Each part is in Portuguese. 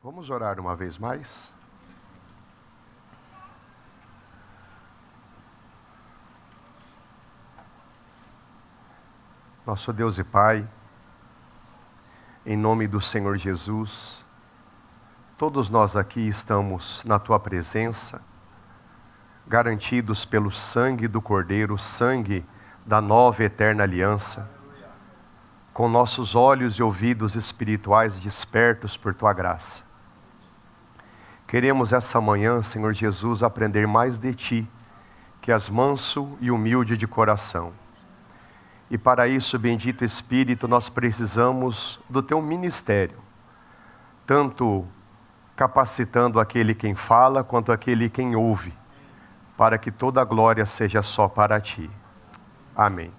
Vamos orar uma vez mais? Nosso Deus e Pai, em nome do Senhor Jesus, todos nós aqui estamos na Tua presença, garantidos pelo sangue do Cordeiro, sangue da nova e eterna aliança, com nossos olhos e ouvidos espirituais despertos por Tua graça. Queremos essa manhã, Senhor Jesus, aprender mais de Ti, que és manso e humilde de coração. E para isso, bendito Espírito, nós precisamos do Teu ministério, tanto capacitando aquele quem fala, quanto aquele quem ouve, para que toda a glória seja só para Ti. Amém.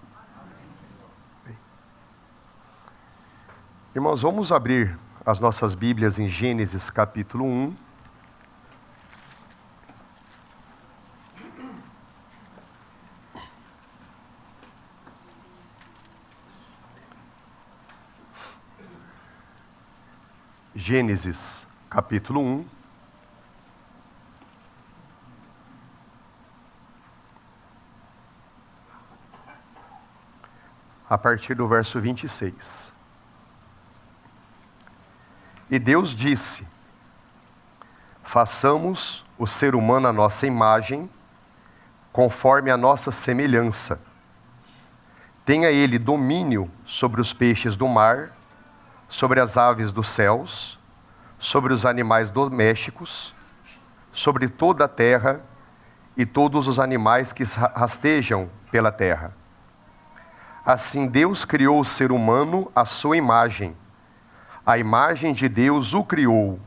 Irmãos, vamos abrir as nossas Bíblias em Gênesis capítulo 1. Gênesis capítulo 1. A partir do verso 26. E Deus disse: façamos o ser humano à nossa imagem, conforme a nossa semelhança. Tenha ele domínio sobre os peixes do mar, sobre as aves dos céus, sobre os animais domésticos, sobre toda a terra e todos os animais que rastejam pela terra. Assim Deus criou o ser humano à sua imagem. A imagem de Deus o criou,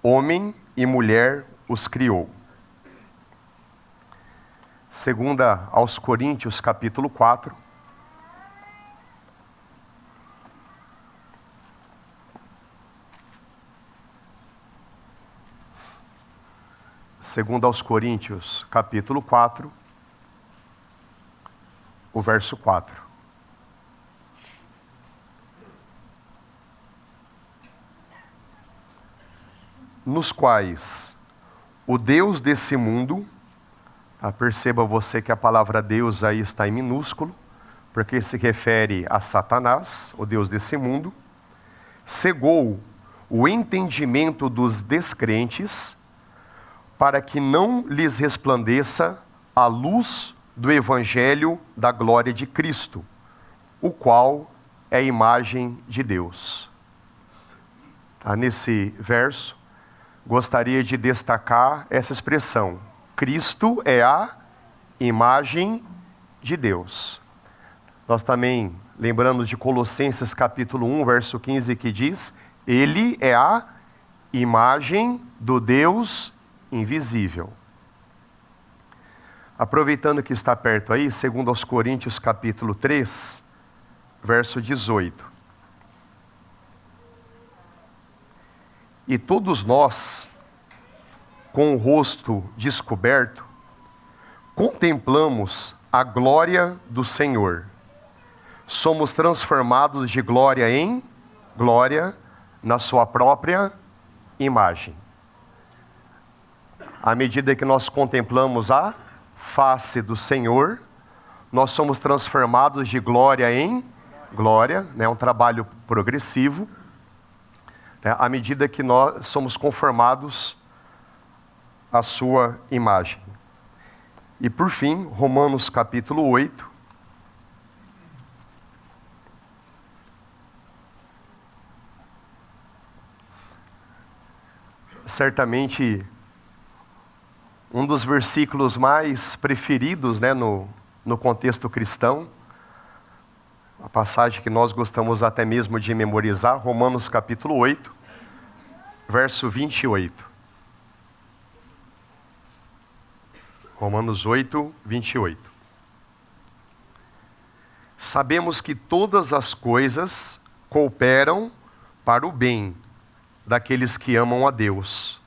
homem e mulher os criou. Segunda aos Coríntios, capítulo 4. Segundo aos Coríntios, capítulo 4, o verso 4. Nos quais o Deus desse mundo, perceba você que a palavra Deus aí está em minúsculo, porque se refere a Satanás, o Deus desse mundo, cegou o entendimento dos descrentes, para que não lhes resplandeça a luz do Evangelho da glória de Cristo, o qual é a imagem de Deus. Nesse verso, gostaria de destacar essa expressão: Cristo é a imagem de Deus. Nós também lembramos de Colossenses capítulo 1, verso 15, que diz: Ele é a imagem do Deus invisível. Aproveitando que está perto aí, segundo aos Coríntios capítulo 3, verso 18. E todos nós, com o rosto descoberto, contemplamos a glória do Senhor. Somos transformados de glória em glória na sua própria imagem. À medida que nós contemplamos a face do Senhor, nós somos transformados de glória em glória, né? Um trabalho progressivo, né? À medida que nós somos conformados à sua imagem. E por fim, Romanos capítulo 8. Certamente um dos versículos mais preferidos, né, no contexto cristão, a passagem que nós gostamos até mesmo de memorizar, Romanos capítulo 8, verso 28. Romanos 8, 28. Sabemos que todas as coisas cooperam para o bem daqueles que amam a Deus,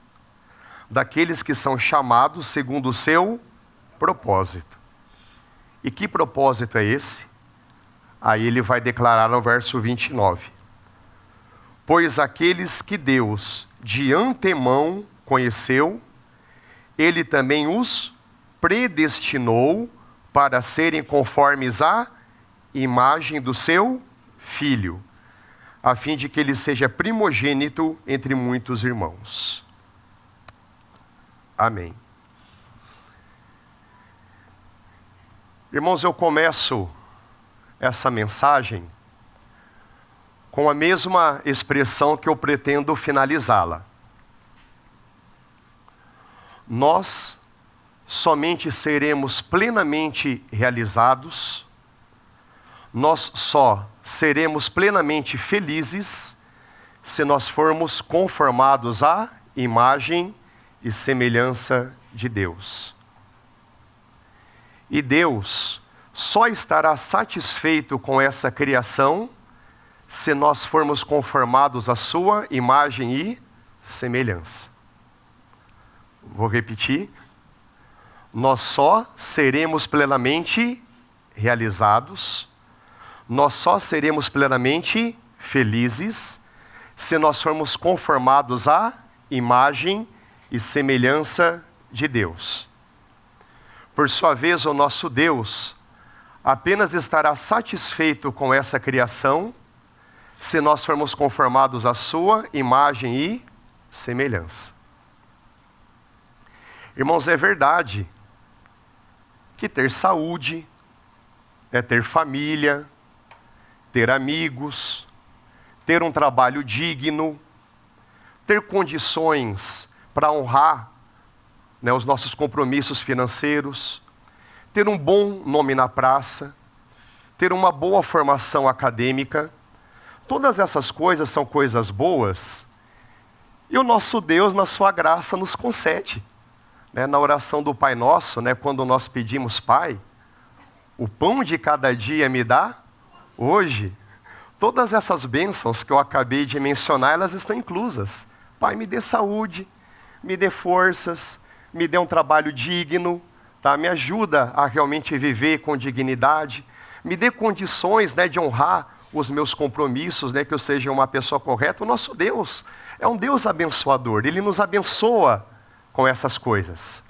daqueles que são chamados segundo o seu propósito. E que propósito é esse? Aí ele vai declarar no verso 29. Pois aqueles que Deus de antemão conheceu, ele também os predestinou para serem conformes à imagem do seu Filho, a fim de que ele seja primogênito entre muitos irmãos. Amém. Irmãos, eu começo essa mensagem com a mesma expressão que eu pretendo finalizá-la. Nós somente seremos plenamente realizados, nós só seremos plenamente felizes se nós formos conformados à imagem e semelhança de Deus. E Deus só estará satisfeito com essa criação se nós formos conformados à sua imagem e semelhança. Vou repetir. Nós só seremos plenamente realizados, nós só seremos plenamente felizes se nós formos conformados à imagem e semelhança de Deus. Por sua vez, o nosso Deus apenas estará satisfeito com essa criação se nós formos conformados à sua imagem e semelhança. Irmãos, é verdade que ter saúde é ter família, ter amigos, ter um trabalho digno, ter condições para honrar, os nossos compromissos financeiros, ter um bom nome na praça, ter uma boa formação acadêmica. Todas essas coisas são coisas boas e o nosso Deus, na sua graça, nos concede. Na oração do Pai Nosso, quando nós pedimos: Pai, o pão de cada dia me dá hoje. Todas essas bênçãos que eu acabei de mencionar, elas estão inclusas. Pai, me dê saúde, me dê forças, me dê um trabalho digno, tá? Me ajuda a realmente viver com dignidade, me dê condições de honrar os meus compromissos, que eu seja uma pessoa correta. O nosso Deus é um Deus abençoador, Ele nos abençoa com essas coisas.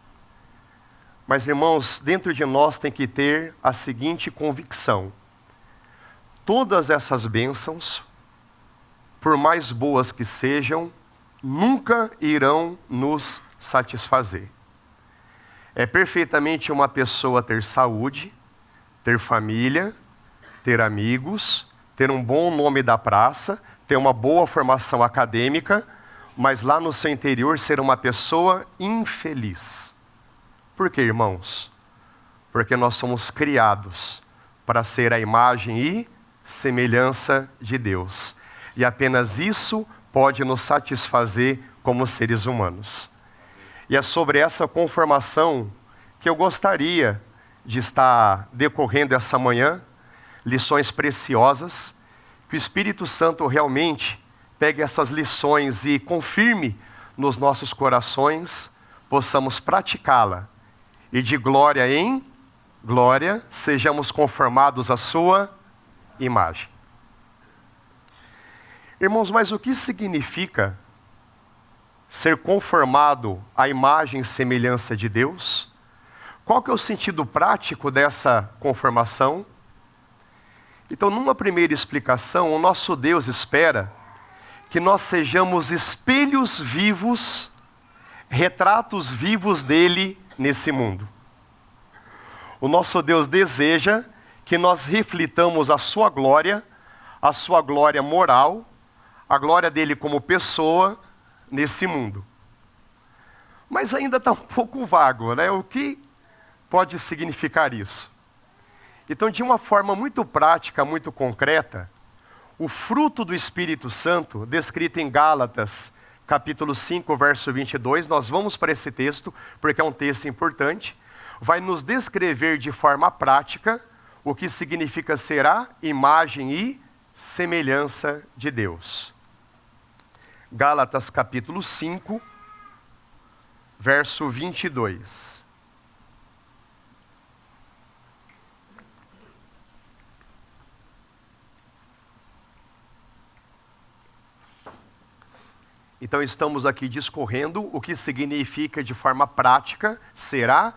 Mas, irmãos, dentro de nós tem que ter a seguinte convicção: todas essas bênçãos, por mais boas que sejam, nunca irão nos satisfazer. É perfeitamente uma pessoa ter saúde, ter família, ter amigos, ter um bom nome da praça, ter uma boa formação acadêmica, mas lá no seu interior ser uma pessoa infeliz. Por quê, irmãos? Porque nós somos criados para ser a imagem e semelhança de Deus. E apenas isso pode nos satisfazer como seres humanos. E é sobre essa conformação que eu gostaria de estar decorrendo essa manhã, lições preciosas, que o Espírito Santo realmente pegue essas lições e confirme nos nossos corações, possamos praticá-la, e de glória em glória sejamos conformados à sua imagem. Irmãos, mas o que significa ser conformado à imagem e semelhança de Deus? Qual que é o sentido prático dessa conformação? Então, numa primeira explicação, o nosso Deus espera que nós sejamos espelhos vivos, retratos vivos dele nesse mundo. O nosso Deus deseja que nós reflitamos a sua glória moral, a glória dele como pessoa nesse mundo. Mas ainda está um pouco vago, O que pode significar isso? Então, de uma forma muito prática, muito concreta, o fruto do Espírito Santo, descrito em Gálatas, capítulo 5, verso 22, nós vamos para esse texto, porque é um texto importante, vai nos descrever de forma prática o que significa ser a imagem e semelhança de Deus. Gálatas, capítulo 5, verso 22. Então estamos aqui discorrendo o que significa de forma prática ser a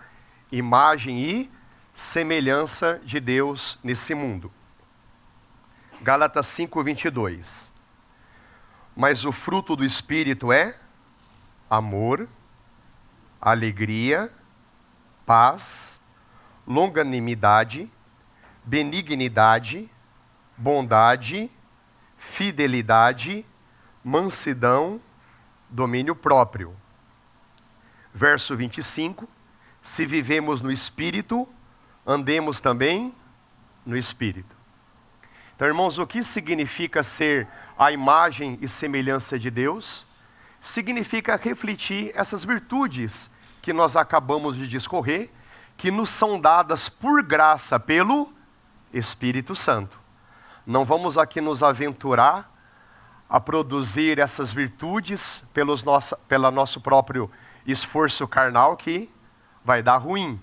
imagem e semelhança de Deus nesse mundo. Gálatas 5:22. Mas o fruto do Espírito é amor, alegria, paz, longanimidade, benignidade, bondade, fidelidade, mansidão, domínio próprio. Verso 25. Se vivemos no Espírito, andemos também no Espírito. Então, irmãos, o que significa ser a imagem e semelhança de Deus? Significa refletir essas virtudes que nós acabamos de discorrer, que nos são dadas por graça pelo Espírito Santo. Não vamos aqui nos aventurar a produzir essas virtudes pelo nosso próprio esforço carnal, que vai dar ruim.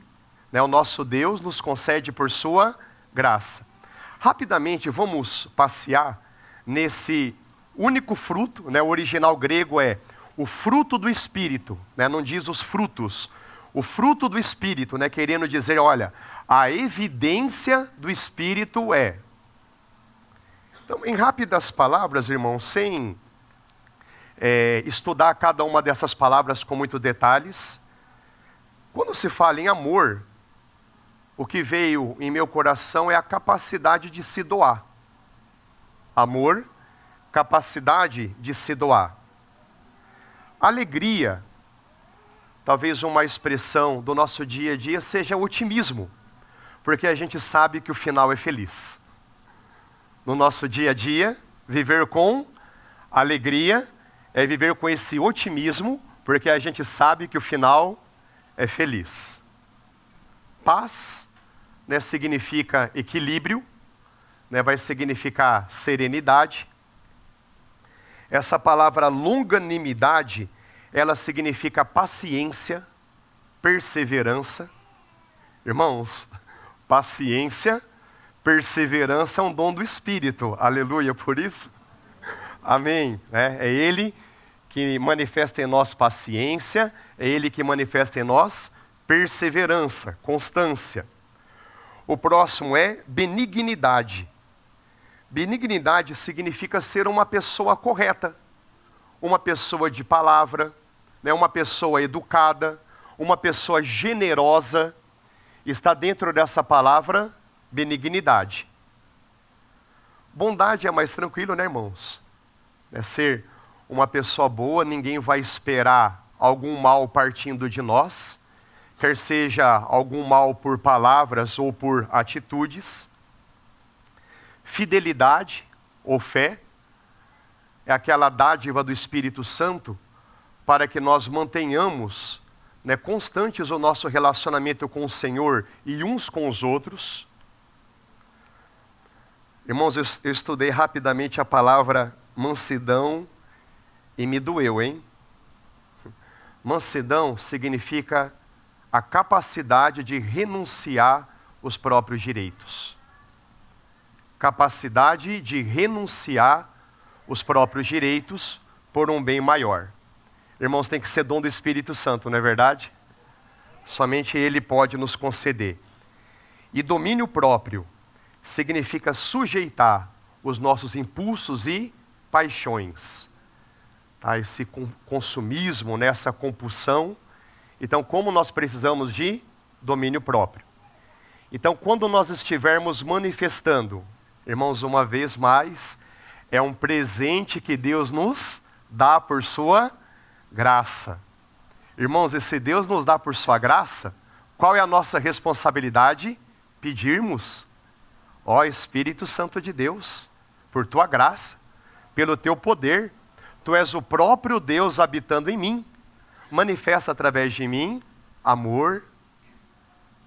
O nosso Deus nos concede por sua graça. Rapidamente vamos passear nesse único fruto, o original grego é o fruto do Espírito, não diz os frutos. O fruto do Espírito, querendo dizer, olha, a evidência do Espírito é. Então, em rápidas palavras, irmãos, sem estudar cada uma dessas palavras com muitos detalhes, quando se fala em amor, o que veio em meu coração é a capacidade de se doar. Amor, capacidade de se doar. Alegria, talvez uma expressão do nosso dia a dia seja otimismo, porque a gente sabe que o final é feliz. No nosso dia a dia, viver com alegria é viver com esse otimismo, porque a gente sabe que o final é feliz. Paz, significa equilíbrio, vai significar serenidade. Essa palavra longanimidade, ela significa paciência, perseverança. Irmãos, paciência, perseverança é um dom do Espírito, aleluia, por isso, amém. É Ele que manifesta em nós paciência, é Ele que manifesta em nós perseverança, constância. O próximo é benignidade. Benignidade significa ser uma pessoa correta, uma pessoa de palavra, uma pessoa educada, uma pessoa generosa. Está dentro dessa palavra benignidade. Bondade é mais tranquilo, irmãos? Ser uma pessoa boa, ninguém vai esperar algum mal partindo de nós, quer seja algum mal por palavras ou por atitudes. Fidelidade ou fé é aquela dádiva do Espírito Santo para que nós mantenhamos constantes o nosso relacionamento com o Senhor e uns com os outros. Irmãos, eu estudei rapidamente a palavra mansidão e me doeu, hein? Mansidão significa a capacidade de renunciar os próprios direitos. Capacidade de renunciar os próprios direitos por um bem maior. Irmãos, tem que ser dom do Espírito Santo, não é verdade? Somente Ele pode nos conceder. E domínio próprio significa sujeitar os nossos impulsos e paixões. Esse consumismo, essa compulsão. Então, como nós precisamos de domínio próprio? Então, quando nós estivermos manifestando, irmãos, uma vez mais, é um presente que Deus nos dá por sua graça. Irmãos, e se Deus nos dá por sua graça, qual é a nossa responsabilidade? Pedirmos, ó Espírito Santo de Deus, por tua graça, pelo teu poder, tu és o próprio Deus habitando em mim, manifesta através de mim amor,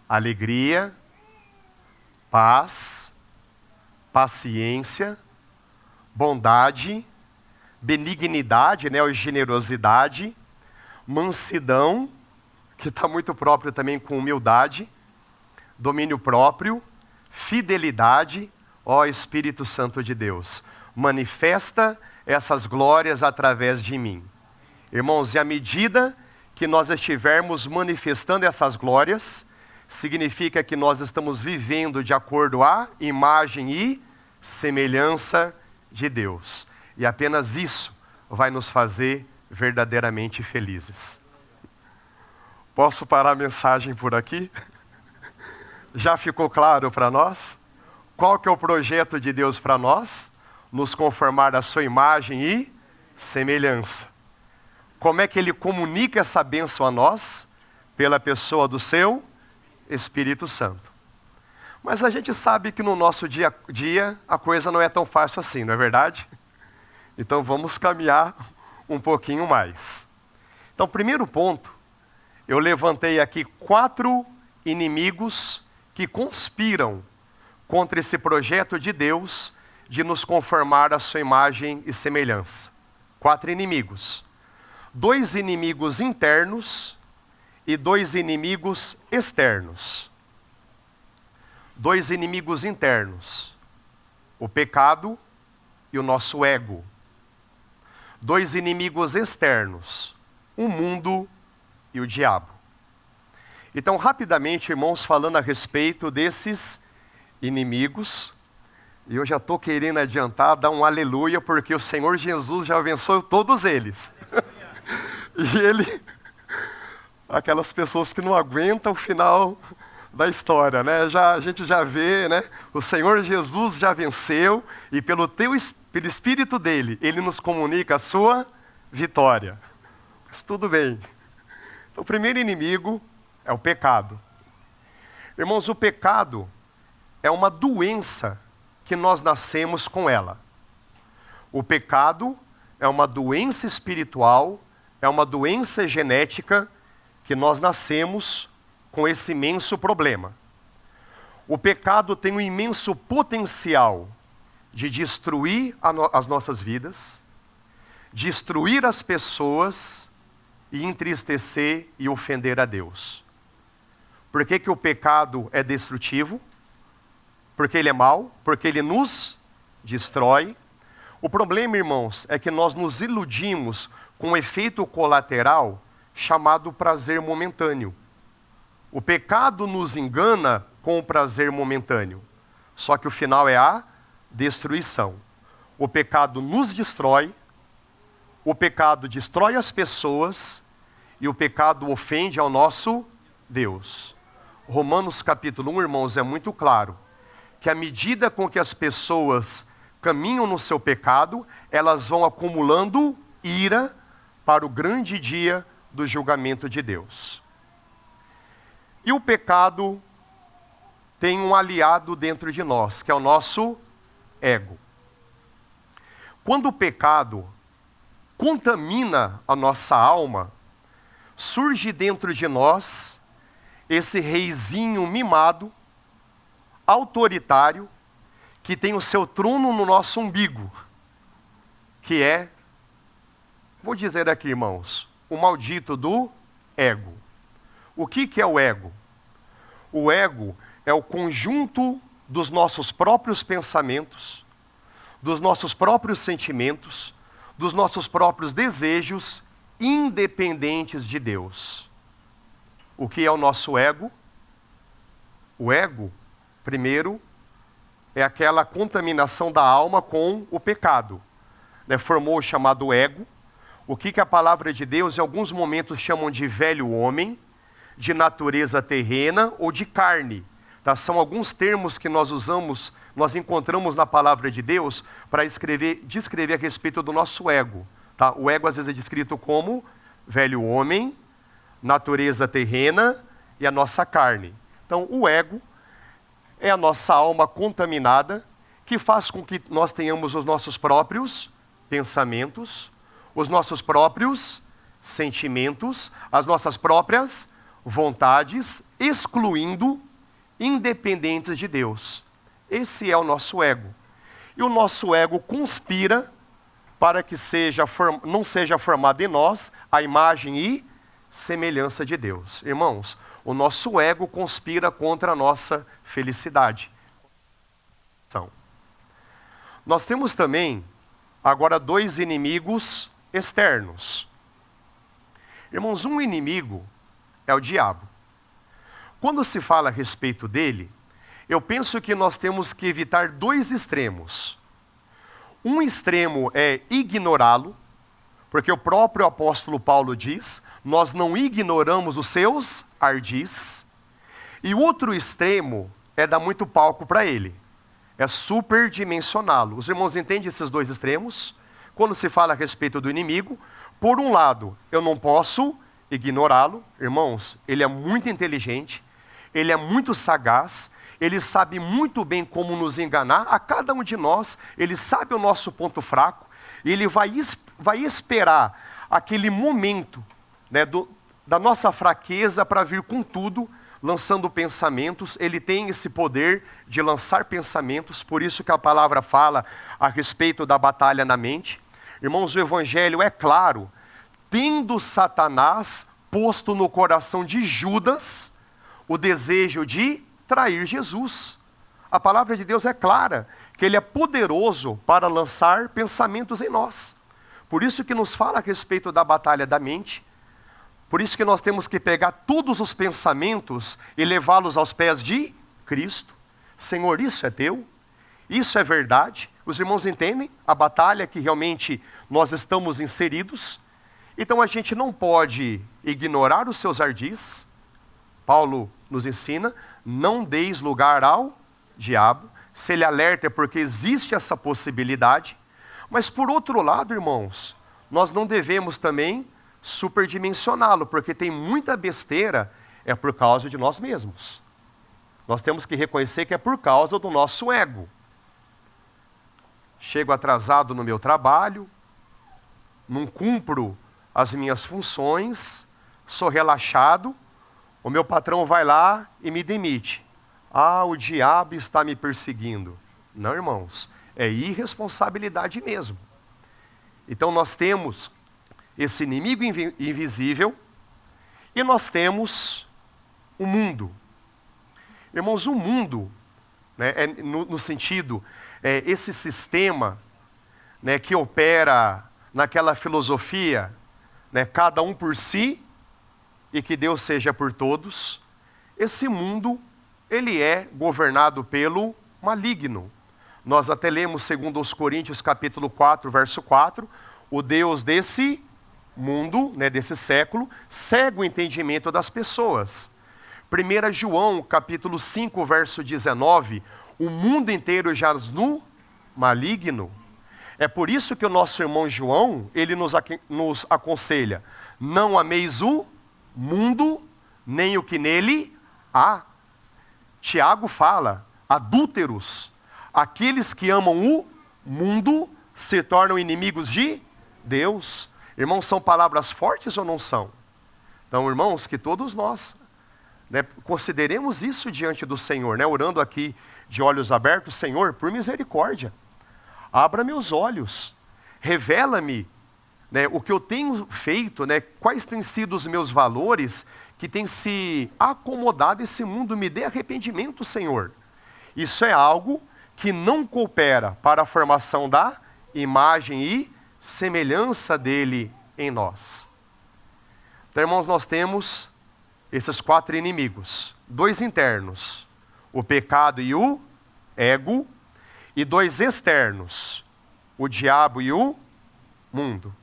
alegria, paz, paciência, bondade, benignidade, ou generosidade, mansidão, que está muito próprio também com humildade, domínio próprio, fidelidade, ó Espírito Santo de Deus, manifesta essas glórias através de mim. Irmãos, e à medida que nós estivermos manifestando essas glórias, significa que nós estamos vivendo de acordo à imagem e semelhança de Deus. E apenas isso vai nos fazer verdadeiramente felizes. Posso parar a mensagem por aqui? Já ficou claro para nós? Qual que é o projeto de Deus para nós? Nos conformar à sua imagem e semelhança. Como é que Ele comunica essa bênção a nós? Pela pessoa do seu Espírito Santo. Mas a gente sabe que no nosso dia a dia a coisa não é tão fácil assim, não é verdade? Então vamos caminhar um pouquinho mais. Então, primeiro ponto, eu levantei aqui 4 inimigos que conspiram contra esse projeto de Deus de nos conformar à sua imagem e semelhança. 4 inimigos. 2 inimigos internos e 2 inimigos externos. 2 inimigos internos. O pecado e o nosso ego. 2 inimigos externos. O mundo e o diabo. Então, rapidamente, irmãos, falando a respeito desses inimigos, e eu já estou querendo adiantar, dar um aleluia, porque o Senhor Jesus já venceu todos eles. E Ele, aquelas pessoas que não aguentam o final da história, né? A gente já vê, né? O Senhor Jesus já venceu, e pelo Espírito dele, Ele nos comunica a sua vitória. Mas tudo bem. Então, o primeiro inimigo é o pecado. Irmãos, o pecado é uma doença que nós nascemos com ela. O pecado é uma doença espiritual, é uma doença genética que nós nascemos com esse imenso problema. O pecado tem um imenso potencial de destruir as nossas vidas, destruir as pessoas e entristecer e ofender a Deus. Por que que o pecado é destrutivo? Porque ele é mau, porque ele nos destrói. O problema, irmãos, é que nós nos iludimos com um efeito colateral chamado prazer momentâneo. O pecado nos engana com o prazer momentâneo, só que o final é a destruição. O pecado nos destrói, o pecado destrói as pessoas e o pecado ofende ao nosso Deus. Romanos capítulo 1, irmãos, é muito claro que à medida com que as pessoas caminham no seu pecado, elas vão acumulando ira para o grande dia do julgamento de Deus. E o pecado tem um aliado dentro de nós, que é o nosso ego. Quando o pecado contamina a nossa alma, surge dentro de nós esse reizinho mimado, autoritário, que tem o seu trono no nosso umbigo, que é, vou dizer aqui, irmãos, o maldito do ego. O que é o ego? O ego é o conjunto dos nossos próprios pensamentos, dos nossos próprios sentimentos, dos nossos próprios desejos, independentes de Deus. O que é o nosso ego? O ego, primeiro, é aquela contaminação da alma com o pecado. Formou o chamado ego. O que a palavra de Deus, em alguns momentos, chamam de velho homem, de natureza terrena ou de carne. Tá? São alguns termos que nós usamos, nós encontramos na palavra de Deus para descrever a respeito do nosso ego. Tá? O ego às vezes é descrito como velho homem, natureza terrena e a nossa carne. Então, o ego é a nossa alma contaminada, que faz com que nós tenhamos os nossos próprios pensamentos, os nossos próprios sentimentos, as nossas próprias vontades, excluindo independentes de Deus. Esse é o nosso ego. E o nosso ego conspira para que não seja formada em nós a imagem e semelhança de Deus. Irmãos, o nosso ego conspira contra a nossa felicidade. Nós temos também, agora, 2 inimigos externos. Irmãos, um inimigo é o diabo. Quando se fala a respeito dele, eu penso que nós temos que evitar dois extremos. Um extremo é ignorá-lo, porque o próprio apóstolo Paulo diz, nós não ignoramos os seus ardis. E o outro extremo é dar muito palco para ele, é superdimensioná-lo. Os irmãos entendem esses dois extremos? Quando se fala a respeito do inimigo, por um lado, eu não posso ignorá-lo. Irmãos, ele é muito inteligente, ele é muito sagaz, ele sabe muito bem como nos enganar, a cada um de nós, ele sabe o nosso ponto fraco, e ele vai esperar aquele momento, né, da nossa fraqueza para vir com tudo, lançando pensamentos. Ele tem esse poder de lançar pensamentos, por isso que a palavra fala a respeito da batalha na mente. Irmãos, o evangelho é claro, tendo Satanás posto no coração de Judas o desejo de trair Jesus. A palavra de Deus é clara, que ele é poderoso para lançar pensamentos em nós. Por isso que nos fala a respeito da batalha da mente. Por isso que nós temos que pegar todos os pensamentos e levá-los aos pés de Cristo. Senhor, isso é teu? Isso é verdade? Os irmãos entendem a batalha que realmente nós estamos inseridos? Então a gente não pode ignorar os seus ardis. Paulo nos ensina, não deis lugar ao diabo. Se ele alerta é porque existe essa possibilidade. Mas por outro lado, irmãos, nós não devemos também superdimensioná-lo, porque tem muita besteira, é por causa de nós mesmos. Nós temos que reconhecer que é por causa do nosso ego. Chego atrasado no meu trabalho, não cumpro as minhas funções, sou relaxado, o meu patrão vai lá e me demite. Ah, o diabo está me perseguindo. Não, irmãos, é irresponsabilidade mesmo. Então nós temos esse inimigo invisível e nós temos o mundo. Irmãos, o mundo, né, no sentido, esse sistema, né, que opera naquela filosofia, né, cada um por si e que Deus seja por todos. Esse mundo, ele é governado pelo maligno. Nós até lemos, segundo os Coríntios, capítulo 4, verso 4, o Deus desse mundo, né, desse século, cega o entendimento das pessoas. 1 João, capítulo 5, verso 19, o mundo inteiro jaz no maligno. É por isso que o nosso irmão João, ele nos aconselha, não ameis o mundo, nem o que nele há. Tiago fala, adúlteros, aqueles que amam o mundo se tornam inimigos de Deus. Irmãos, são palavras fortes ou não são? Então, irmãos, que todos nós, né, consideremos isso diante do Senhor, né, orando aqui de olhos abertos. Senhor, por misericórdia, abra meus olhos, revela-me, né, o que eu tenho feito, né, quais têm sido os meus valores que têm se acomodado esse mundo. Me dê arrependimento, Senhor. Isso é algo que não coopera para a formação da imagem e semelhança dele em nós. Então, irmãos, nós temos esses 4 inimigos, 2 internos, o pecado e o ego, e 2 externos, o diabo e o mundo.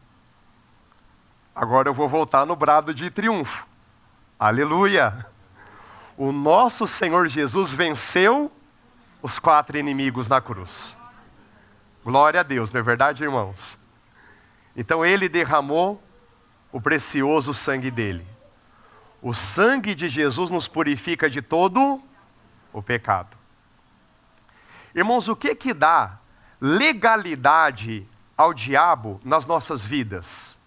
Agora eu vou voltar no brado de triunfo. Aleluia! O nosso Senhor Jesus venceu os 4 inimigos na cruz. Glória a Deus, não é verdade, irmãos? Então ele derramou o precioso sangue dele. O sangue de Jesus nos purifica de todo o pecado. Irmãos, o que dá legalidade ao diabo nas nossas vidas?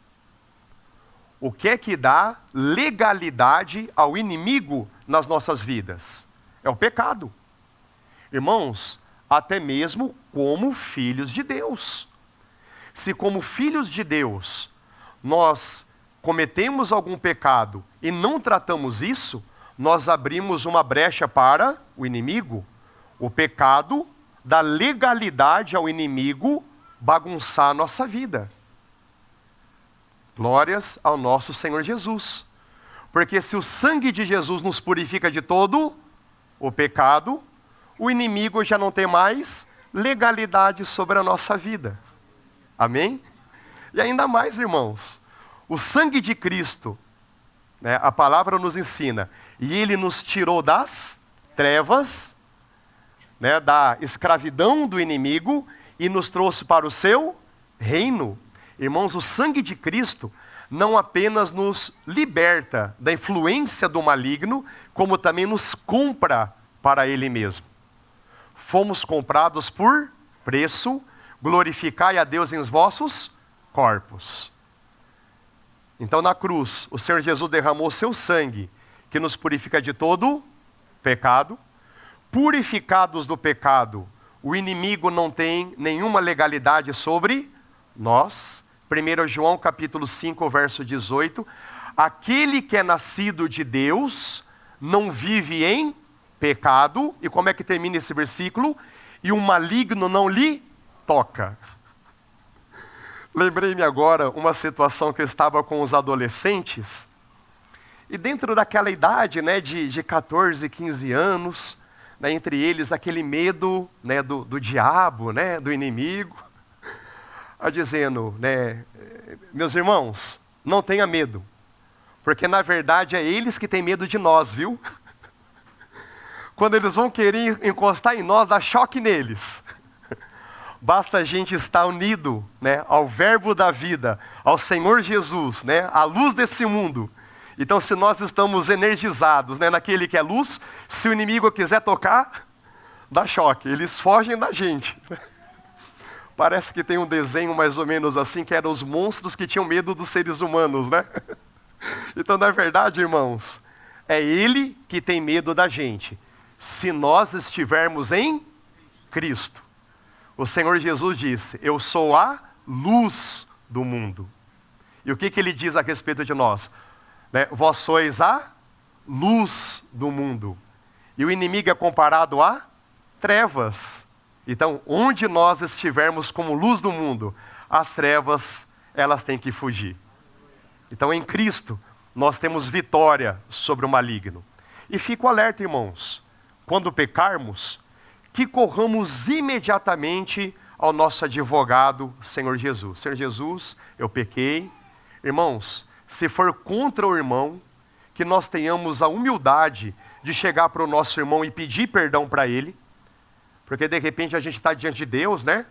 O que dá legalidade ao inimigo nas nossas vidas? É o pecado. Irmãos, até mesmo como filhos de Deus. Se como filhos de Deus nós cometemos algum pecado e não tratamos isso, nós abrimos uma brecha para o inimigo. O pecado dá legalidade ao inimigo bagunçar a nossa vida. Glórias ao nosso Senhor Jesus. Porque se o sangue de Jesus nos purifica de todo o pecado, o inimigo já não tem mais legalidade sobre a nossa vida. Amém? E ainda mais, irmãos, o sangue de Cristo, né, a palavra nos ensina, e Ele nos tirou das trevas, né, da escravidão do inimigo, e nos trouxe para o seu reino. Irmãos, o sangue de Cristo não apenas nos liberta da influência do maligno, como também nos compra para Ele mesmo. Fomos comprados por preço, glorificai a Deus em vossos corpos. Então na cruz, o Senhor Jesus derramou o seu sangue, que nos purifica de todo pecado. Purificados do pecado, o inimigo não tem nenhuma legalidade sobre nós. 1 João capítulo 5, verso 18. Aquele que é nascido de Deus não vive em pecado. E como é que termina esse versículo? E o maligno não lhe toca. Lembrei-me agora uma situação que eu estava com os adolescentes. E dentro daquela idade, né, de 14, 15 anos, né, entre eles aquele medo, né, do diabo, né, do inimigo, dizendo, né, meus irmãos, não tenha medo, porque na verdade é eles que têm medo de nós, viu? Quando eles vão querer encostar em nós, dá choque neles. Basta a gente estar unido, né, ao verbo da vida, ao Senhor Jesus, né, à luz desse mundo. Então, se nós estamos energizados, né, naquele que é luz, se o inimigo quiser tocar, dá choque, eles fogem da gente. Parece que tem um desenho mais ou menos assim, que eram os monstros que tinham medo dos seres humanos, né? Então, na verdade, irmãos, é Ele que tem medo da gente, se nós estivermos em Cristo. O Senhor Jesus disse, eu sou a luz do mundo. E o que Ele diz a respeito de nós? Né? Vós sois a luz do mundo. E o inimigo é comparado a trevas. Então, onde nós estivermos como luz do mundo, as trevas, elas têm que fugir. Então, em Cristo, nós temos vitória sobre o maligno. E fico alerta, irmãos, quando pecarmos, que corramos imediatamente ao nosso advogado, Senhor Jesus. Senhor Jesus, eu pequei. Irmãos, se for contra o irmão, que nós tenhamos a humildade de chegar para o nosso irmão e pedir perdão para ele, porque de repente a gente está diante de Deus, né?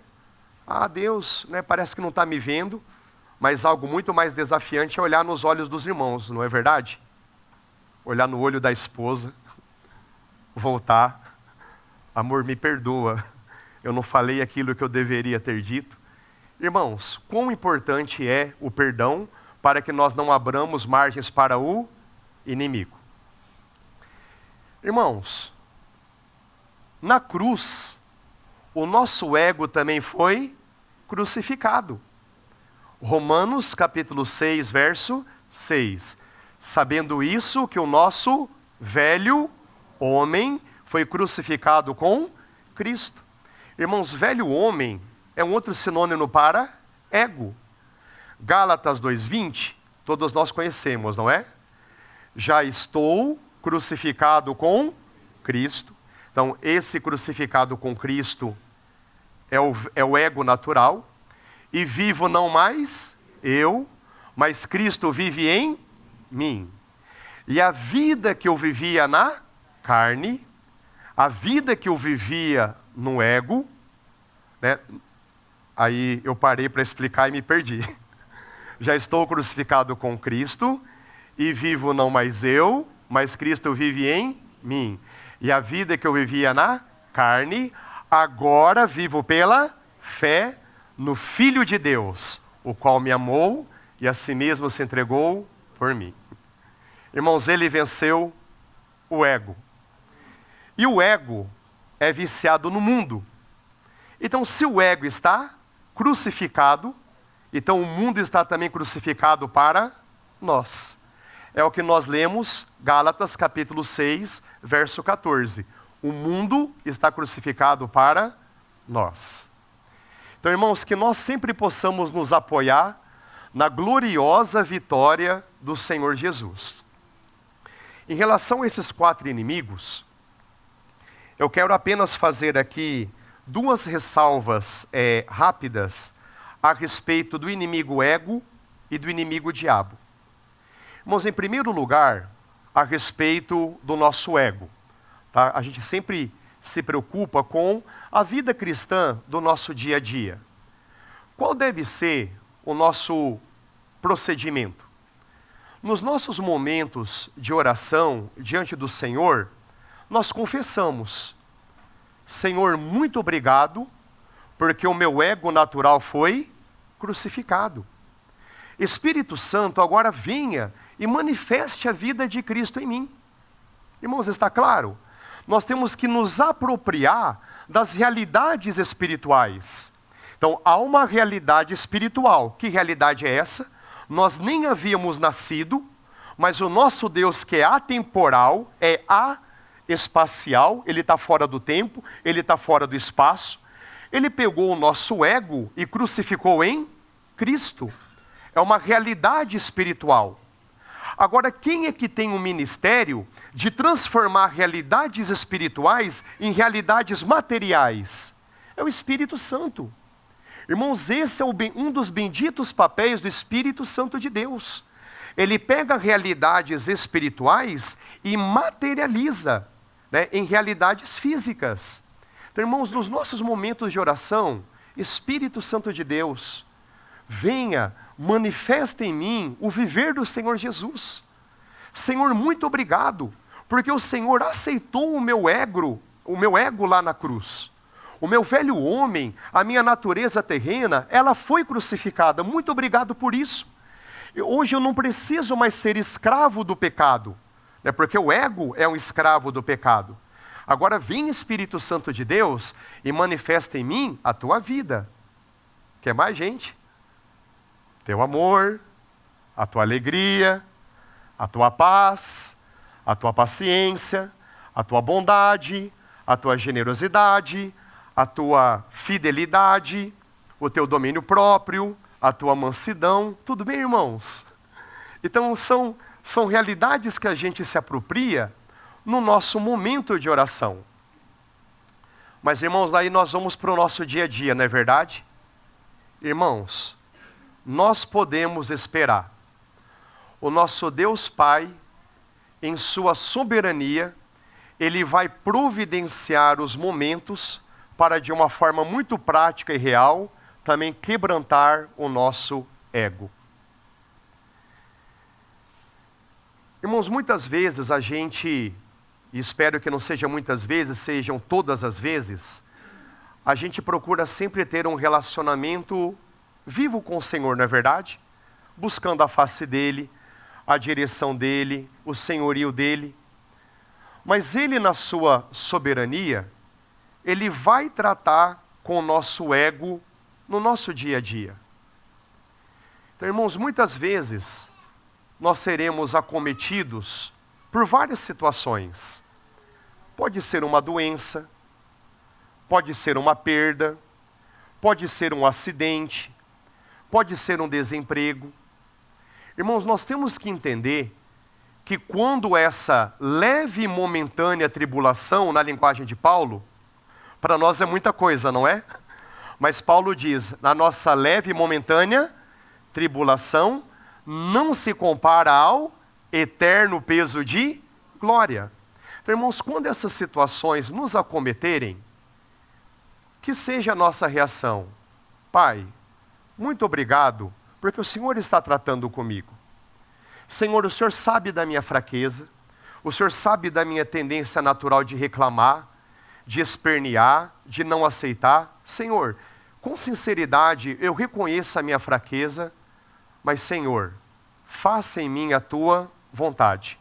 Ah, Deus, né, parece que não está me vendo, mas algo muito mais desafiante é olhar nos olhos dos irmãos, não é verdade? Olhar no olho da esposa, voltar, amor, me perdoa, eu não falei aquilo que eu deveria ter dito. Irmãos, quão importante é o perdão para que nós não abramos margens para o inimigo. Irmãos, na cruz, o nosso ego também foi crucificado. Romanos capítulo 6, verso 6. Sabendo isso, que o nosso velho homem foi crucificado com Cristo. Irmãos, velho homem é um outro sinônimo para ego. Gálatas 2:20, todos nós conhecemos, não é? Já estou crucificado com Cristo. Então, esse crucificado com Cristo é o ego natural. E vivo não mais eu, mas Cristo vive em mim. E a vida que eu vivia na carne, a vida que eu vivia no ego, né? Aí eu parei para explicar e me perdi. Já estou crucificado com Cristo, e vivo não mais eu, mas Cristo vive em mim. E a vida que eu vivia na carne, agora vivo pela fé no Filho de Deus, o qual me amou e a si mesmo se entregou por mim. Irmãos, ele venceu o ego. E o ego é viciado no mundo. Então, se o ego está crucificado, então o mundo está também crucificado para nós. É o que nós lemos, Gálatas capítulo 6, verso 14. O mundo está crucificado para nós. Então, irmãos, que nós sempre possamos nos apoiar na gloriosa vitória do Senhor Jesus. Em relação a esses 4 inimigos, eu quero apenas fazer aqui 2 ressalvas rápidas a respeito do inimigo ego e do inimigo diabo. Irmãos, em primeiro lugar, a respeito do nosso ego. Tá? A gente sempre se preocupa com a vida cristã do nosso dia a dia. Qual deve ser o nosso procedimento? Nos nossos momentos de oração diante do Senhor, nós confessamos: Senhor, muito obrigado, porque o meu ego natural foi crucificado. Espírito Santo, agora venha e manifeste a vida de Cristo em mim. Irmãos, está claro? Nós temos que nos apropriar das realidades espirituais. Então, há uma realidade espiritual. Que realidade é essa? Nós nem havíamos nascido, mas o nosso Deus, que é atemporal, é espacial, ele está fora do tempo, ele está fora do espaço. Ele pegou o nosso ego e crucificou em Cristo. É uma realidade espiritual. Agora, quem é que tem o ministério de transformar realidades espirituais em realidades materiais? É o Espírito Santo. Irmãos, esse é um dos benditos papéis do Espírito Santo de Deus. Ele pega realidades espirituais e materializa, né, em realidades físicas. Então, irmãos, nos nossos momentos de oração, Espírito Santo de Deus, venha, manifesta em mim o viver do Senhor Jesus. Senhor, muito obrigado, porque o Senhor aceitou o meu ego lá na cruz. O meu velho homem, a minha natureza terrena, ela foi crucificada. Muito obrigado por isso. Hoje eu não preciso mais ser escravo do pecado, né, porque o ego é um escravo do pecado. Agora vem, Espírito Santo de Deus, e manifesta em mim a tua vida. Quer mais, gente? Teu amor, a tua alegria, a tua paz, a tua paciência, a tua bondade, a tua generosidade, a tua fidelidade, o teu domínio próprio, a tua mansidão. Tudo bem, irmãos? Então são realidades que a gente se apropria no nosso momento de oração. Mas, irmãos, daí nós vamos para o nosso dia a dia, não é verdade? Irmãos, nós podemos esperar o nosso Deus Pai, em sua soberania, Ele vai providenciar os momentos para, de uma forma muito prática e real, também quebrantar o nosso ego. Irmãos, muitas vezes a gente, e espero que não seja muitas vezes, sejam todas as vezes, a gente procura sempre ter um relacionamento vivo com o Senhor, não é verdade? Buscando a face dEle, a direção dEle, o senhorio dEle. Mas Ele, na sua soberania, Ele vai tratar com o nosso ego no nosso dia a dia. Então, irmãos, muitas vezes nós seremos acometidos por várias situações. Pode ser uma doença, pode ser uma perda, pode ser um acidente, pode ser um desemprego. Irmãos, nós temos que entender que quando essa leve e momentânea tribulação, na linguagem de Paulo, para nós é muita coisa, não é? Mas Paulo diz, na nossa leve e momentânea tribulação, não se compara ao eterno peso de glória. Então, irmãos, quando essas situações nos acometerem, que seja a nossa reação: Pai, muito obrigado, porque o Senhor está tratando comigo. Senhor, o Senhor sabe da minha fraqueza, o Senhor sabe da minha tendência natural de reclamar, de espernear, de não aceitar. Senhor, com sinceridade, eu reconheço a minha fraqueza, mas, Senhor, faça em mim a tua vontade.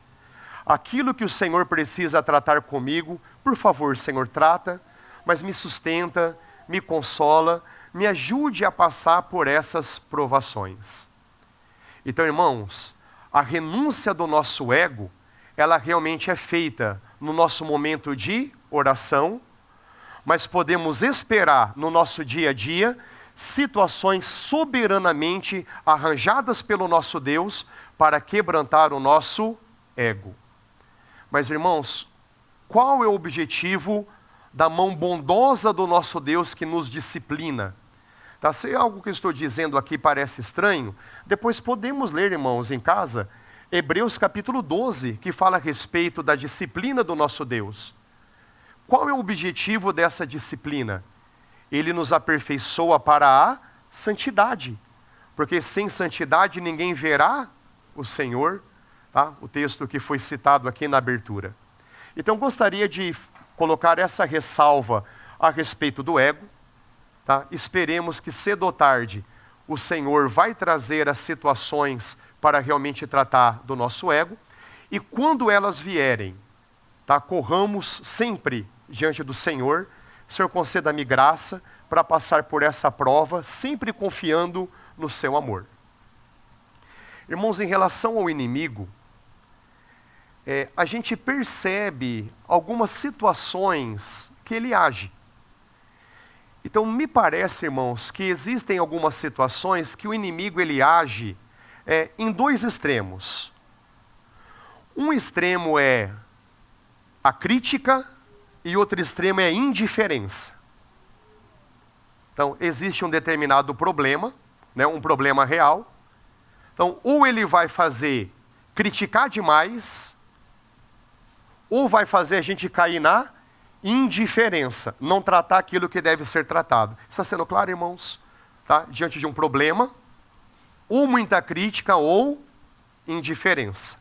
Aquilo que o Senhor precisa tratar comigo, por favor, Senhor, trata, mas me sustenta, me consola, me ajude a passar por essas provações. Então, irmãos, a renúncia do nosso ego, ela realmente é feita no nosso momento de oração, mas podemos esperar no nosso dia a dia situações soberanamente arranjadas pelo nosso Deus para quebrantar o nosso ego. Mas, irmãos, qual é o objetivo da mão bondosa do nosso Deus que nos disciplina? Tá? Se algo que eu estou dizendo aqui parece estranho, depois podemos ler, irmãos, em casa, Hebreus capítulo 12, que fala a respeito da disciplina do nosso Deus. Qual é o objetivo dessa disciplina? Ele nos aperfeiçoa para a santidade, porque sem santidade ninguém verá o Senhor, tá? O texto que foi citado aqui na abertura. Então gostaria de colocar essa ressalva a respeito do ego, tá? Esperemos que cedo ou tarde o Senhor vai trazer as situações para realmente tratar do nosso ego, e quando elas vierem, tá? Corramos sempre diante do Senhor. Senhor, conceda-me graça para passar por essa prova, sempre confiando no seu amor. Irmãos, em relação ao inimigo, a gente percebe algumas situações que ele age. Então, me parece, irmãos, que existem algumas situações que o inimigo ele age em dois extremos. Um extremo é a crítica e outro extremo é a indiferença. Então, existe um determinado problema, né, um problema real. Então, ou ele vai fazer criticar demais, ou vai fazer a gente cair na indiferença, não tratar aquilo que deve ser tratado. Está sendo claro, irmãos? Tá? Diante de um problema, ou muita crítica, ou indiferença.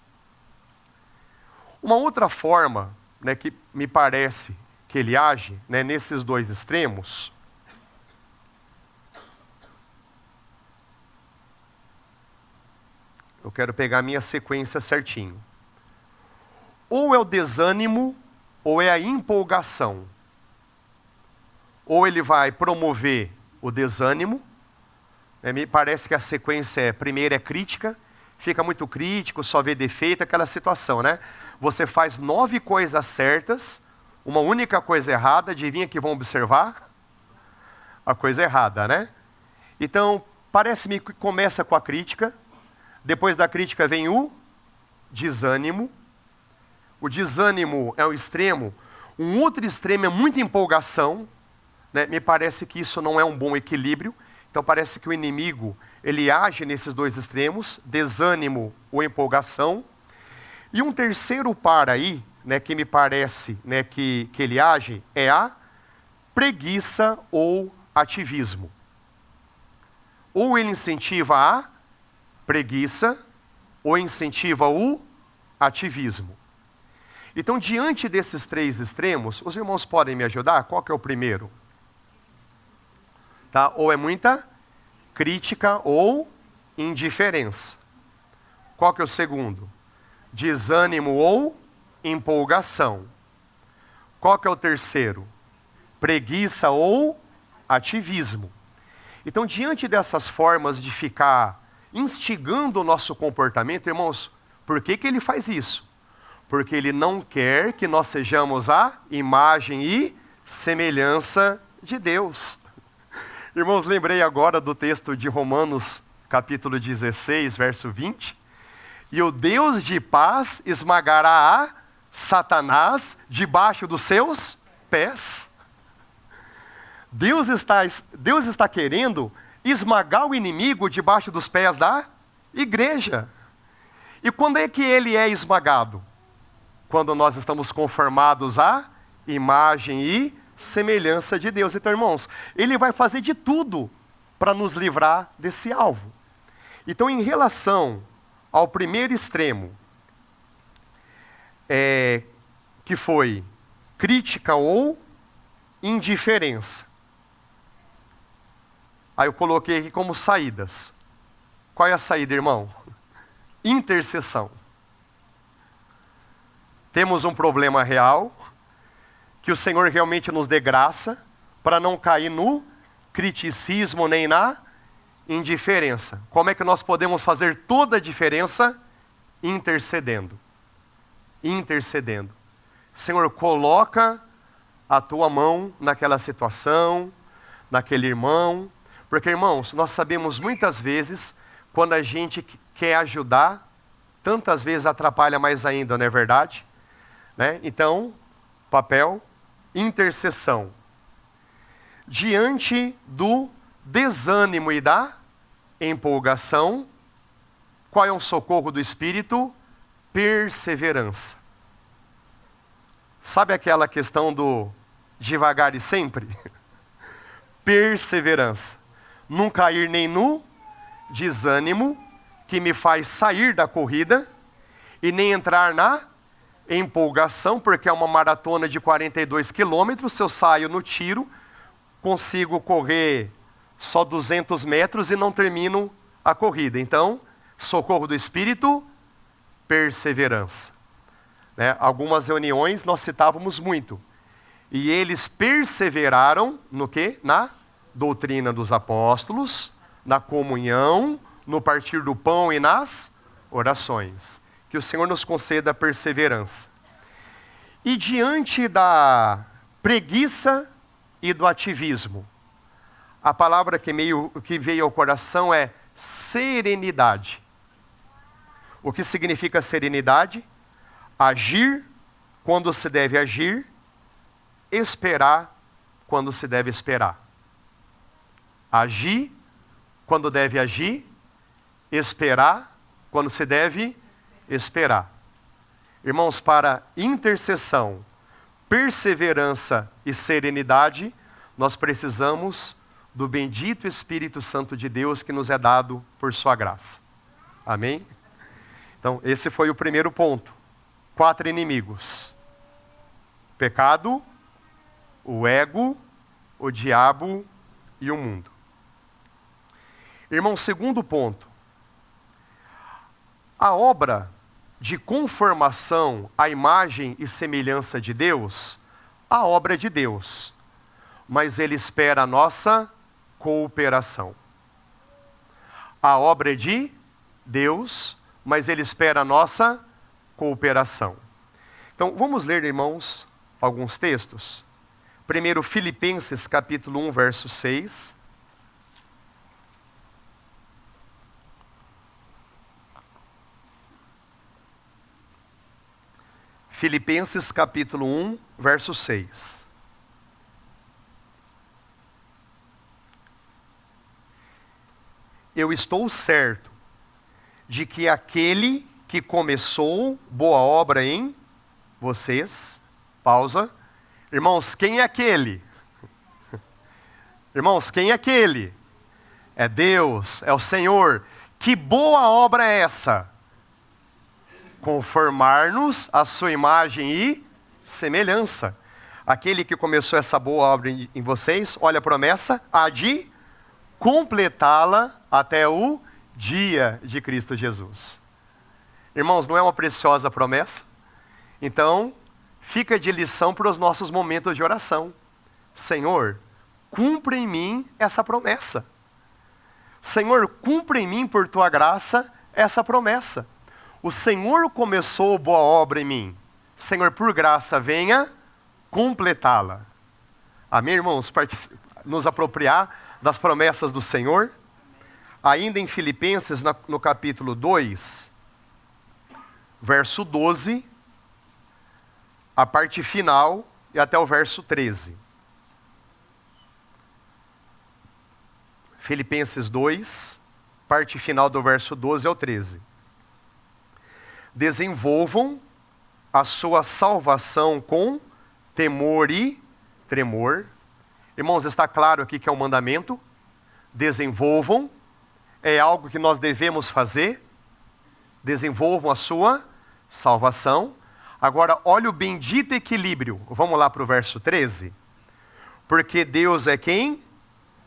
Uma outra forma, né, que me parece que ele age, né, nesses dois extremos, eu quero pegar a minha sequência certinho. Ou é o desânimo, ou é a empolgação. Ou ele vai promover o desânimo, né, me parece que a sequência primeiro é crítica, fica muito crítico, só vê defeito, aquela situação, né? Você faz 9 coisas certas, uma única coisa errada, adivinha que vão observar? A coisa errada, né? Então, parece-me que começa com a crítica, depois da crítica vem o desânimo. O desânimo é o extremo. Um outro extremo é muita empolgação, né? Me parece que isso não é um bom equilíbrio. Então parece que o inimigo, ele age nesses dois extremos, desânimo ou empolgação. E um terceiro par aí, né, que me parece, né, que ele age, é a preguiça ou ativismo. Ou ele incentiva a preguiça, ou incentiva o ativismo. Então, diante desses três extremos, os irmãos podem me ajudar? Qual que é o primeiro? Tá? Ou é muita crítica ou indiferença. Qual que é o segundo? Desânimo ou empolgação. Qual que é o terceiro? Preguiça ou ativismo. Então, diante dessas formas de ficar instigando o nosso comportamento, irmãos, por que ele faz isso? Porque ele não quer que nós sejamos a imagem e semelhança de Deus. Irmãos, lembrei agora do texto de Romanos, capítulo 16, verso 20. E o Deus de paz esmagará a Satanás debaixo dos seus pés. Deus está querendo esmagar o inimigo debaixo dos pés da igreja. E quando é que ele é esmagado? Quando nós estamos conformados à imagem e semelhança de Deus. Então, irmãos, ele vai fazer de tudo para nos livrar desse alvo. Então, em relação ao primeiro extremo, que foi crítica ou indiferença. Aí eu coloquei aqui como saídas. Qual é a saída, irmão? Intercessão. Temos um problema real, que o Senhor realmente nos dê graça, para não cair no criticismo nem na indiferença. Como é que nós podemos fazer toda a diferença? Intercedendo. Intercedendo. Senhor, coloca a tua mão naquela situação, naquele irmão, Porque, irmãos, nós sabemos muitas vezes, quando a gente quer ajudar, tantas vezes atrapalha mais ainda, não é verdade? Né? Então, papel, intercessão. Diante do desânimo e da empolgação, qual é o socorro do Espírito? Perseverança. Sabe aquela questão do devagar e sempre? Perseverança. Não cair nem no desânimo, que me faz sair da corrida, e nem entrar na empolgação, porque é uma maratona de 42 quilômetros, se eu saio no tiro, consigo correr só 200 metros e não termino a corrida. Então, socorro do Espírito, perseverança. Né? Algumas reuniões nós citávamos muito. E eles perseveraram no quê? Na doutrina dos apóstolos, na comunhão, no partir do pão e nas orações. Que o Senhor nos conceda a perseverança. E diante da preguiça e do ativismo, a palavra que veio ao coração é serenidade. O que significa serenidade? Agir quando se deve agir, esperar quando se deve esperar. Agir quando deve agir, esperar quando se deve esperar. Irmãos, para intercessão, perseverança e serenidade, nós precisamos do bendito Espírito Santo de Deus que nos é dado por sua graça. Amém? Então, esse foi o primeiro ponto. 4 inimigos: pecado, o ego, o diabo e o mundo. Irmão, segundo ponto. A obra de conformação à imagem e semelhança de Deus, a obra é de Deus, mas Ele espera a nossa cooperação. A obra é de Deus, mas Ele espera a nossa cooperação. Então, vamos ler, irmãos, alguns textos. Primeiro, Filipenses capítulo 1, verso 6. Filipenses capítulo 1, verso 6. Eu estou certo de que aquele que começou boa obra em vocês, pausa. Irmãos, quem é aquele? Irmãos, quem é aquele? É Deus, é o Senhor. Que boa obra é essa? Conformar-nos à sua imagem e semelhança. Aquele que começou essa boa obra em vocês, olha a promessa, há de completá-la até o dia de Cristo Jesus. Irmãos, não é uma preciosa promessa? Então, fica de lição para os nossos momentos de oração. Senhor, cumpre em mim essa promessa. Senhor, cumpre em mim por tua graça essa promessa. O Senhor começou boa obra em mim. Senhor, por graça, venha completá-la. Amém, irmãos? Nos apropriar das promessas do Senhor. Ainda em Filipenses, no capítulo 2, verso 12, a parte final e até o verso 13. Filipenses 2, parte final do verso 12 ao 13. Desenvolvam a sua salvação com temor e tremor. Irmãos, está claro aqui que é um mandamento. Desenvolvam, é algo que nós devemos fazer. Desenvolvam a sua salvação. Agora, olha o bendito equilíbrio. Vamos lá para o verso 13. Porque Deus é quem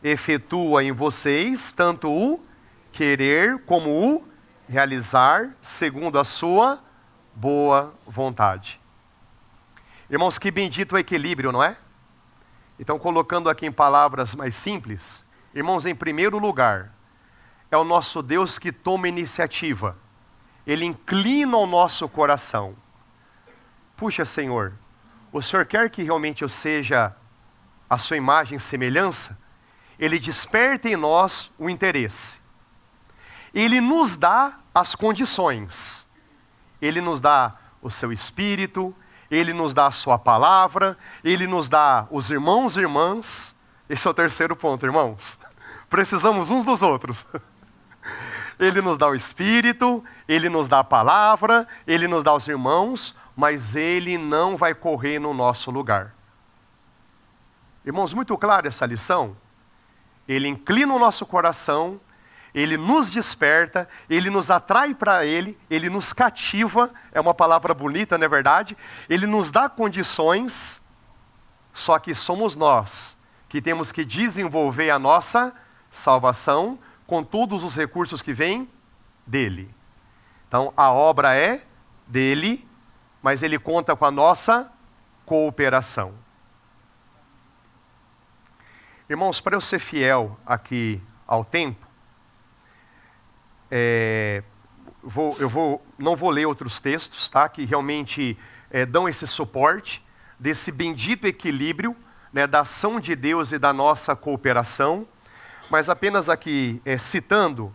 efetua em vocês tanto o querer como o realizar segundo a sua boa vontade. Irmãos, que bendito o equilíbrio, não é? Então, colocando aqui em palavras mais simples, irmãos, em primeiro lugar, é o nosso Deus que toma iniciativa. Ele inclina o nosso coração. Puxa, Senhor, o Senhor quer que realmente eu seja a sua imagem e semelhança? Ele desperta em nós o interesse. Ele nos dá as condições. Ele nos dá o seu Espírito, Ele nos dá a sua palavra, Ele nos dá os irmãos e irmãs. Esse é o terceiro ponto, irmãos. Precisamos uns dos outros. Ele nos dá o Espírito, Ele nos dá a palavra, Ele nos dá os irmãos, mas Ele não vai correr no nosso lugar. Irmãos, muito clara essa lição? Ele inclina o nosso coração, Ele nos desperta, Ele nos atrai para Ele nos cativa, é uma palavra bonita, não é verdade? Ele nos dá condições, só que somos nós que temos que desenvolver a nossa salvação com todos os recursos que vêm dEle. Então, a obra é dEle, mas Ele conta com a nossa cooperação. Irmãos, para eu ser fiel aqui ao tempo, não vou ler outros textos, tá, que realmente dão esse suporte, desse bendito equilíbrio, né, da ação de Deus e da nossa cooperação, mas apenas aqui citando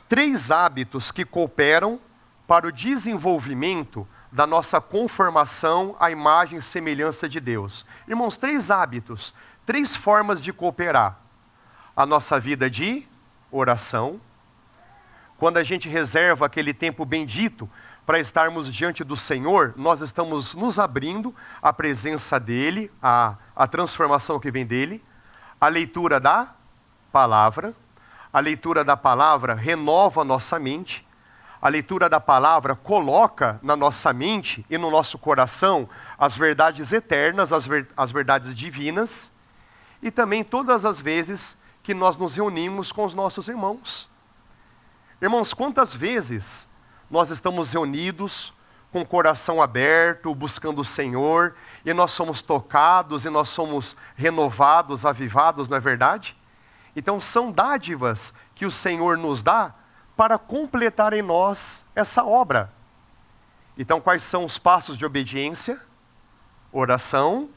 3 hábitos que cooperam para o desenvolvimento da nossa conformação à imagem e semelhança de Deus. Irmãos, 3 hábitos, 3 formas de cooperar. A nossa vida de oração, quando a gente reserva aquele tempo bendito para estarmos diante do Senhor, nós estamos nos abrindo à presença dEle, à transformação que vem dEle. A leitura da palavra. A leitura da palavra renova a nossa mente. A leitura da palavra coloca na nossa mente e no nosso coração as verdades eternas, as verdades divinas. E também todas as vezes que nós nos reunimos com os nossos irmãos. Irmãos, quantas vezes nós estamos reunidos com o coração aberto, buscando o Senhor, e nós somos tocados, e nós somos renovados, avivados, não é verdade? Então são dádivas que o Senhor nos dá para completar em nós essa obra. Então quais são os passos de obediência? Oração,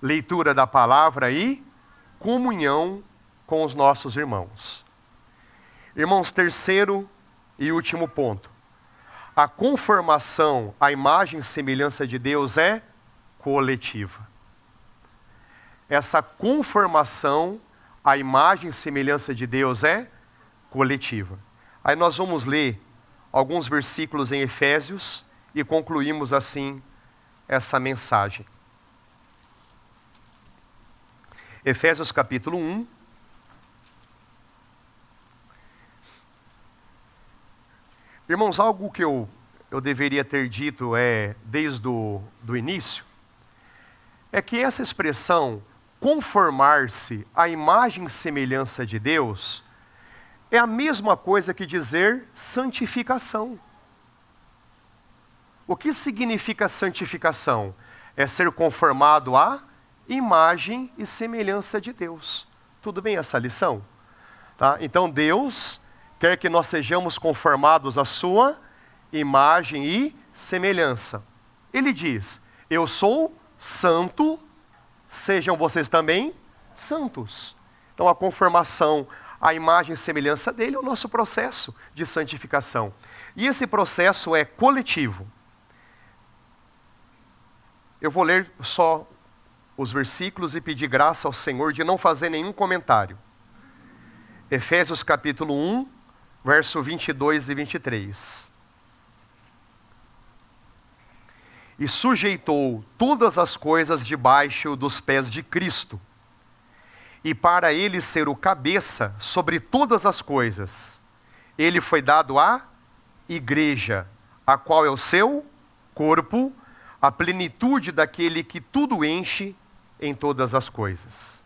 leitura da palavra e comunhão com os nossos irmãos. Irmãos, terceiro e último ponto. A conformação à imagem e semelhança de Deus é coletiva. Essa conformação à imagem e semelhança de Deus é coletiva. Aí nós vamos ler alguns versículos em Efésios e concluímos assim essa mensagem. Efésios capítulo 1. Irmãos, algo que eu deveria ter dito desde o início, é que essa expressão, conformar-se à imagem e semelhança de Deus, é a mesma coisa que dizer santificação. O que significa santificação? É ser conformado à imagem e semelhança de Deus. Tudo bem essa lição? Tá? Então Deus quer que nós sejamos conformados à sua imagem e semelhança. Ele diz, eu sou santo, sejam vocês também santos. Então a conformação à imagem e semelhança dele é o nosso processo de santificação. E esse processo é coletivo. Eu vou ler só os versículos e pedir graça ao Senhor de não fazer nenhum comentário. Efésios capítulo 1, verso 22 e 23. E sujeitou todas as coisas debaixo dos pés de Cristo, e para ele ser o cabeça sobre todas as coisas, ele foi dado à igreja, a qual é o seu corpo, a plenitude daquele que tudo enche em todas as coisas.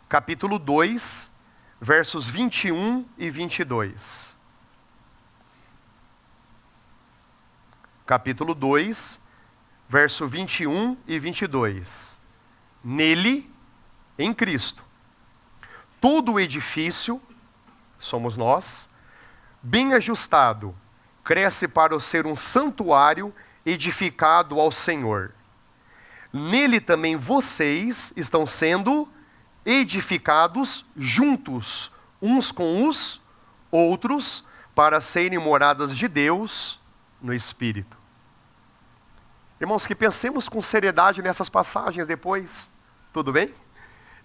Capítulo 2, versos 21 e 22. Capítulo 2, verso 21 e 22. Nele, em Cristo, todo o edifício, somos nós, bem ajustado, cresce para ser um santuário edificado ao Senhor. Nele também vocês estão sendo edificados juntos, uns com os outros, para serem moradas de Deus no Espírito. Irmãos, que pensemos com seriedade nessas passagens depois, tudo bem?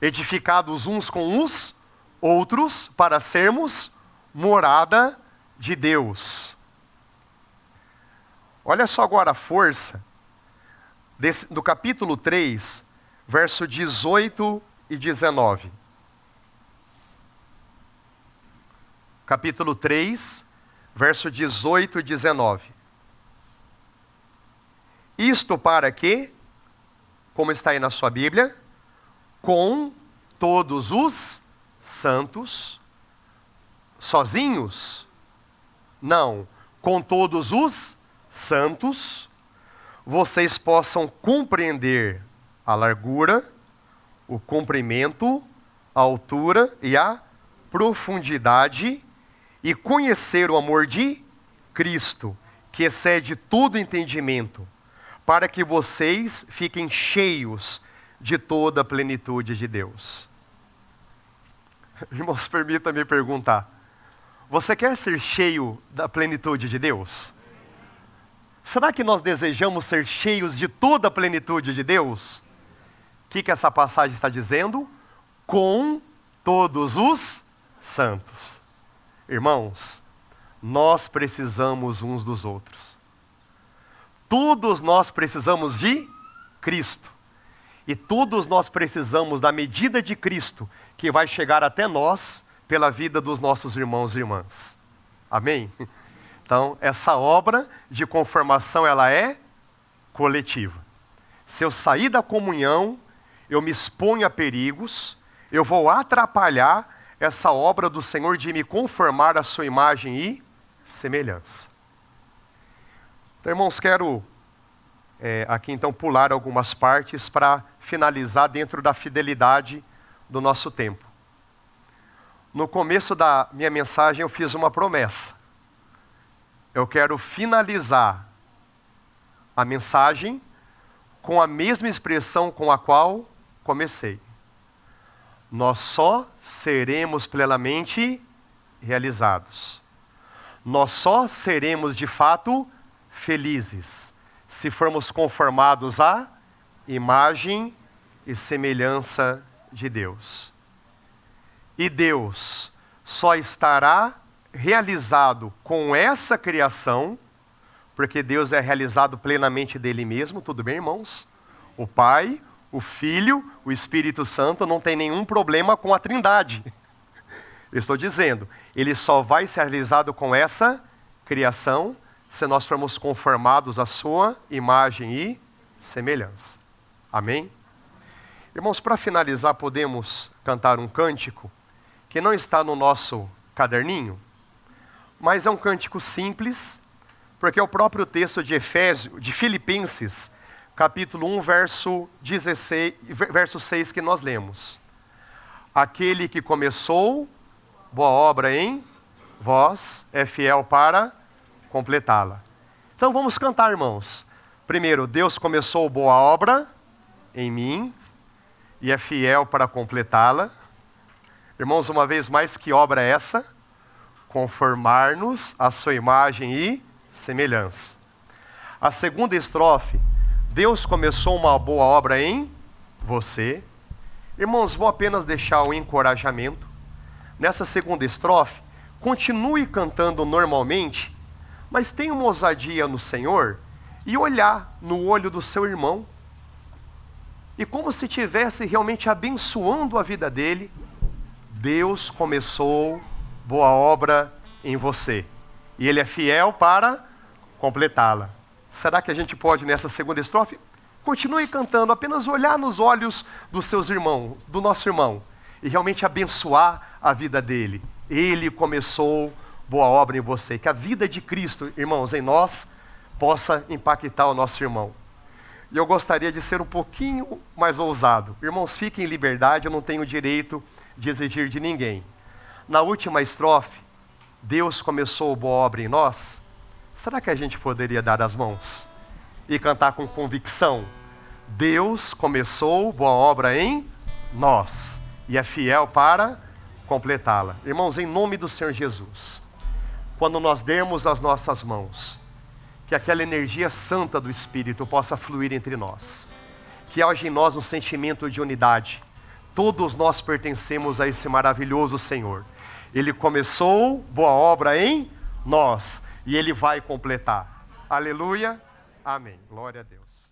Edificados uns com os outros, para sermos morada de Deus. Olha só agora a força do capítulo 3, verso 18 e 19. Capítulo 3, verso 18 e 19. Isto para que, como está aí na sua Bíblia, com todos os santos, sozinhos? Não, com todos os santos, vocês possam compreender a largura, o comprimento, a altura e a profundidade, e conhecer o amor de Cristo, que excede todo entendimento, para que vocês fiquem cheios de toda a plenitude de Deus. Irmãos, permita-me perguntar, você quer ser cheio da plenitude de Deus? Será que nós desejamos ser cheios de toda a plenitude de Deus? O que essa passagem está dizendo? Com todos os santos. Irmãos, nós precisamos uns dos outros. Todos nós precisamos de Cristo. E todos nós precisamos da medida de Cristo, que vai chegar até nós pela vida dos nossos irmãos e irmãs. Amém? Então, essa obra de conformação, ela é coletiva. Se eu sair da comunhão, eu me exponho a perigos, eu vou atrapalhar essa obra do Senhor de me conformar à sua imagem e semelhança. Então, irmãos, quero aqui então pular algumas partes para finalizar dentro da fidelidade do nosso tempo. No começo da minha mensagem eu fiz uma promessa. Eu quero finalizar a mensagem com a mesma expressão com a qual comecei. Nós só seremos plenamente realizados. Nós só seremos de fato felizes se formos conformados à imagem e semelhança de Deus. E Deus só estará realizado com essa criação, porque Deus é realizado plenamente dele mesmo, tudo bem, irmãos? O Pai, o Filho, o Espírito Santo não tem nenhum problema com a Trindade. Eu estou dizendo, ele só vai ser realizado com essa criação se nós formos conformados à sua imagem e semelhança. Amém? Irmãos, para finalizar, podemos cantar um cântico que não está no nosso caderninho, mas é um cântico simples, porque é o próprio texto de Filipenses, capítulo 1, verso 6 que nós lemos. Aquele que começou boa obra em vós é fiel para completá-la. Então vamos cantar, irmãos. Primeiro, Deus começou boa obra em mim e é fiel para completá-la. Irmãos, uma vez mais, que obra é essa? Conformar-nos à sua imagem e semelhança. A segunda estrofe, Deus começou uma boa obra em você. Irmãos, vou apenas deixar o encorajamento. Nessa segunda estrofe, continue cantando normalmente, mas tenha uma ousadia no Senhor e olhar no olho do seu irmão. E como se estivesse realmente abençoando a vida dele, Deus começou boa obra em você. E Ele é fiel para completá-la. Será que a gente pode, nessa segunda estrofe, continue cantando, apenas olhar nos olhos dos seus irmãos, do nosso irmão, e realmente abençoar a vida dele. Ele começou boa obra em você. Que a vida de Cristo, irmãos, em nós, possa impactar o nosso irmão. E eu gostaria de ser um pouquinho mais ousado. Irmãos, fiquem em liberdade, eu não tenho direito de exigir de ninguém. Na última estrofe, Deus começou boa obra em nós. Será que a gente poderia dar as mãos e cantar com convicção? Deus começou boa obra em nós. e é fiel para completá-la. Irmãos, em nome do Senhor Jesus, quando nós dermos as nossas mãos, que aquela energia santa do Espírito possa fluir entre nós, que haja em nós um sentimento de unidade. Todos nós pertencemos a esse maravilhoso Senhor. Ele começou boa obra em nós e Ele vai completar. Aleluia, amém. Glória a Deus.